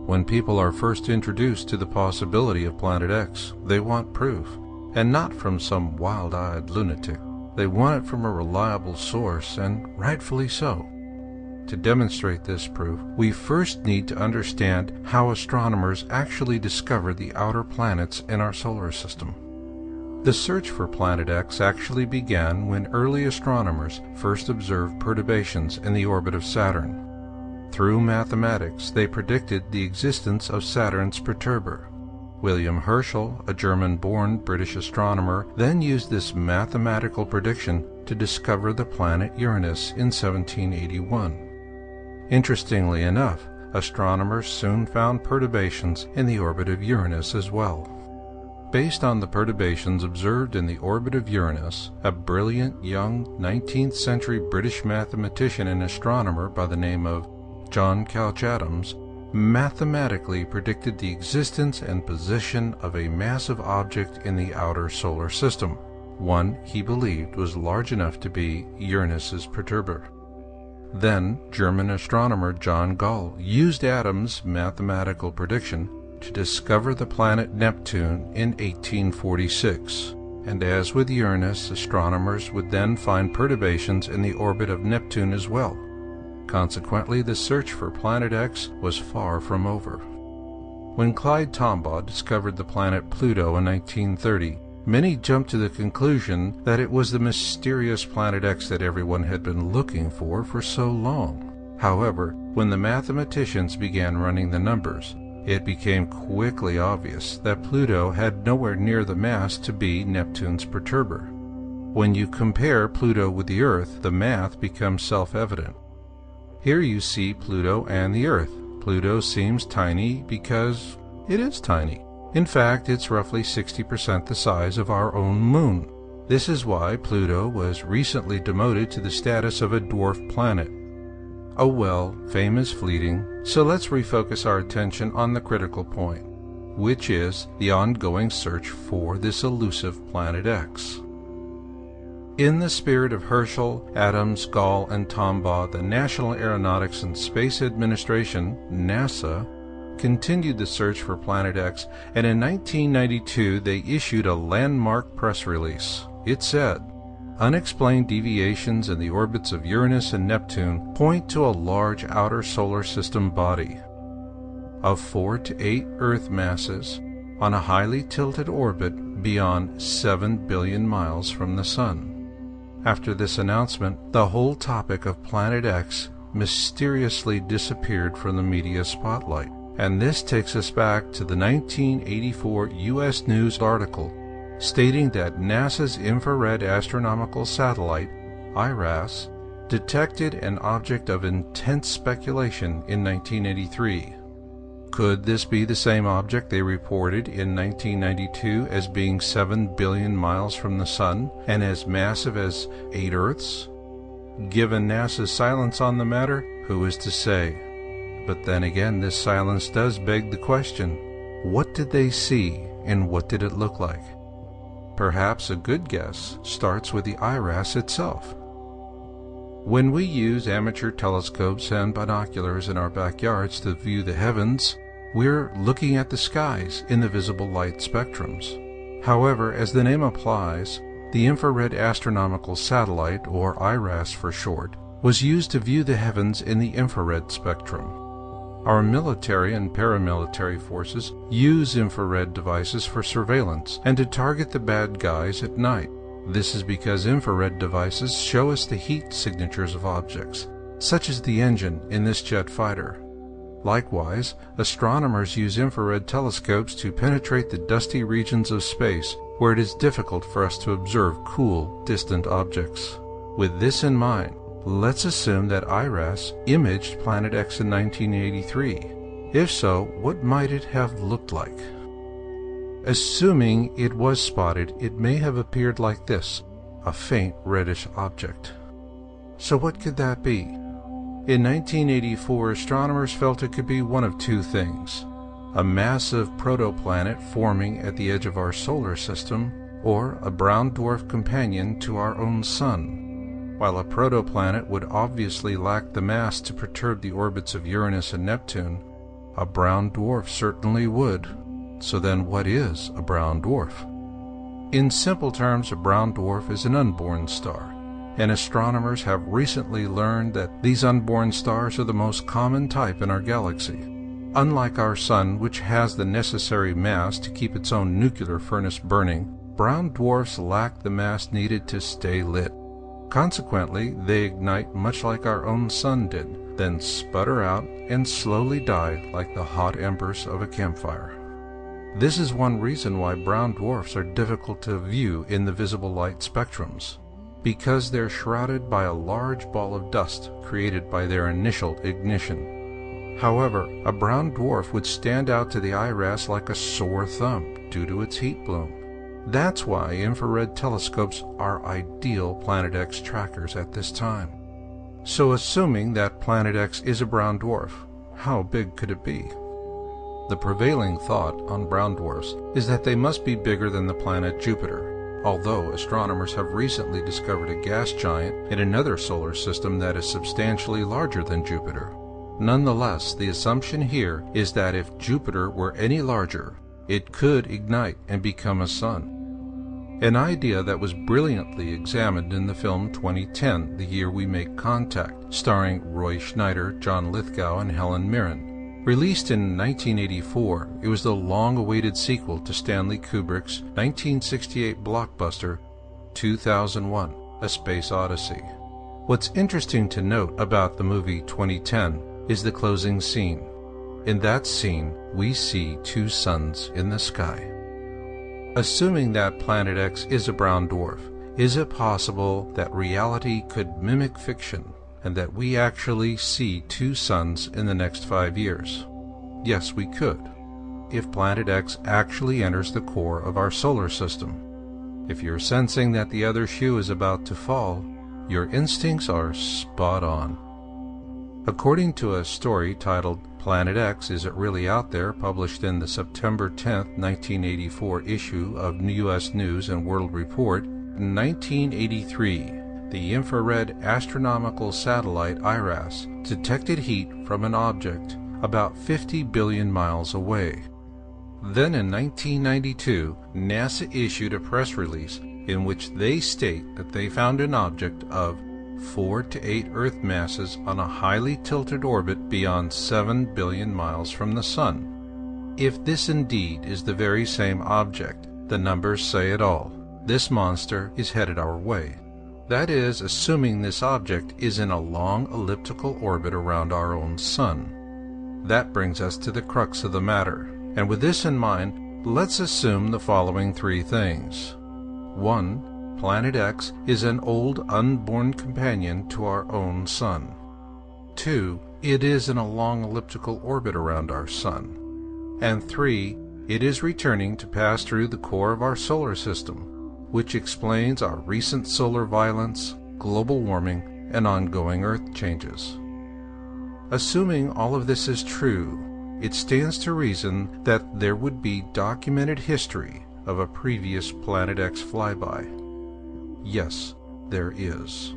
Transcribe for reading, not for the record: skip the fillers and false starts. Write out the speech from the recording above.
When people are first introduced to the possibility of Planet X, they want proof, and not from some wild-eyed lunatic. They want it from a reliable source, and rightfully so. To demonstrate this proof, we first need to understand how astronomers actually discovered the outer planets in our solar system. The search for Planet X actually began when early astronomers first observed perturbations in the orbit of Saturn. Through mathematics, they predicted the existence of Saturn's perturber. William Herschel, a German-born British astronomer, then used this mathematical prediction to discover the planet Uranus in 1781. Interestingly enough, astronomers soon found perturbations in the orbit of Uranus as well. Based on the perturbations observed in the orbit of Uranus, a brilliant young 19th century British mathematician and astronomer by the name of John Couch Adams mathematically predicted the existence and position of a massive object in the outer solar system, one he believed was large enough to be Uranus's perturber. Then German astronomer John Gall used Adams' mathematical prediction to discover the planet Neptune in 1846, and as with Uranus, astronomers would then find perturbations in the orbit of Neptune as well. Consequently, the search for Planet X was far from over. When Clyde Tombaugh discovered the planet Pluto in 1930, many jumped to the conclusion that it was the mysterious Planet X that everyone had been looking for so long. However, when the mathematicians began running the numbers, it became quickly obvious that Pluto had nowhere near the mass to be Neptune's perturber. When you compare Pluto with the Earth, the math becomes self-evident. Here you see Pluto and the Earth. Pluto seems tiny because it is tiny. In fact, it's roughly 60% the size of our own moon. This is why Pluto was recently demoted to the status of a dwarf planet. Oh well, fame is fleeting, so let's refocus our attention on the critical point, which is the ongoing search for this elusive Planet X. In the spirit of Herschel, Adams, Gall, and Tombaugh, the National Aeronautics and Space Administration, NASA, continued the search for Planet X, and in 1992 they issued a landmark press release. It said, "Unexplained deviations in the orbits of Uranus and Neptune point to a large outer solar system body of 4 to 8 Earth masses on a highly tilted orbit beyond 7 billion miles from the Sun." After this announcement, the whole topic of Planet X mysteriously disappeared from the media spotlight. And this takes us back to the 1984 U.S. News article stating that NASA's Infrared Astronomical Satellite, IRAS, detected an object of intense speculation in 1983. Could this be the same object they reported in 1992 as being 7 billion miles from the Sun and as massive as 8 Earths? Given NASA's silence on the matter, who is to say? But then again, this silence does beg the question, what did they see and what did it look like? Perhaps a good guess starts with the IRAS itself. When we use amateur telescopes and binoculars in our backyards to view the heavens, we're looking at the skies in the visible light spectrums. However, as the name implies, the Infrared Astronomical Satellite, or IRAS for short, was used to view the heavens in the infrared spectrum. Our military and paramilitary forces use infrared devices for surveillance and to target the bad guys at night. This is because infrared devices show us the heat signatures of objects, such as the engine in this jet fighter. Likewise, astronomers use infrared telescopes to penetrate the dusty regions of space where it is difficult for us to observe cool, distant objects. With this in mind, let's assume that IRAS imaged Planet X in 1983. If so, what might it have looked like? Assuming it was spotted, it may have appeared like this, a faint reddish object. So what could that be? In 1984, astronomers felt it could be one of two things: a massive protoplanet forming at the edge of our solar system, or a brown dwarf companion to our own sun. While a protoplanet would obviously lack the mass to perturb the orbits of Uranus and Neptune, a brown dwarf certainly would. So then what is a brown dwarf? In simple terms, a brown dwarf is an unborn star, and astronomers have recently learned that these unborn stars are the most common type in our galaxy. Unlike our sun, which has the necessary mass to keep its own nuclear furnace burning, brown dwarfs lack the mass needed to stay lit. Consequently, they ignite much like our own sun did, then sputter out and slowly die like the hot embers of a campfire. This is one reason why brown dwarfs are difficult to view in the visible light spectrums, because they're shrouded by a large ball of dust created by their initial ignition. However, a brown dwarf would stand out to the IRAS like a sore thumb due to its heat bloom. That's why infrared telescopes are ideal Planet X trackers at this time. So assuming that Planet X is a brown dwarf, how big could it be? The prevailing thought on brown dwarfs is that they must be bigger than the planet Jupiter, although astronomers have recently discovered a gas giant in another solar system that is substantially larger than Jupiter. Nonetheless, the assumption here is that if Jupiter were any larger, it could ignite and become a sun. An idea that was brilliantly examined in the film 2010, The Year We Make Contact, starring Roy Schneider, John Lithgow, and Helen Mirren. Released in 1984, it was the long-awaited sequel to Stanley Kubrick's 1968 blockbuster 2001: A Space Odyssey. What's interesting to note about the movie 2010 is the closing scene. In that scene, we see two suns in the sky. Assuming that Planet X is a brown dwarf, is it possible that reality could mimic fiction and that we actually see two suns in the next 5 years? Yes, we could, if Planet X actually enters the core of our solar system. If you're sensing that the other shoe is about to fall, your instincts are spot on. According to a story titled Planet X, Is It Really Out There?, published in the September 10, 1984 issue of U.S. News and World Report, in 1983, the infrared astronomical satellite IRAS detected heat from an object about 50 billion miles away. Then in 1992, NASA issued a press release in which they state that they found an object of 4 to 8 Earth masses on a highly tilted orbit beyond 7 billion miles from the Sun. If this indeed is the very same object, the numbers say it all. This monster is headed our way. That is, assuming this object is in a long elliptical orbit around our own Sun. That brings us to the crux of the matter, and with this in mind, let's assume the following 3 things. 1. Planet X is an old unborn companion to our own Sun. 2. It is in a long elliptical orbit around our Sun. And 3. It is returning to pass through the core of our solar system, which explains our recent solar violence, global warming, and ongoing Earth changes. Assuming all of this is true, it stands to reason that there would be documented history of a previous Planet X flyby. Yes, there is.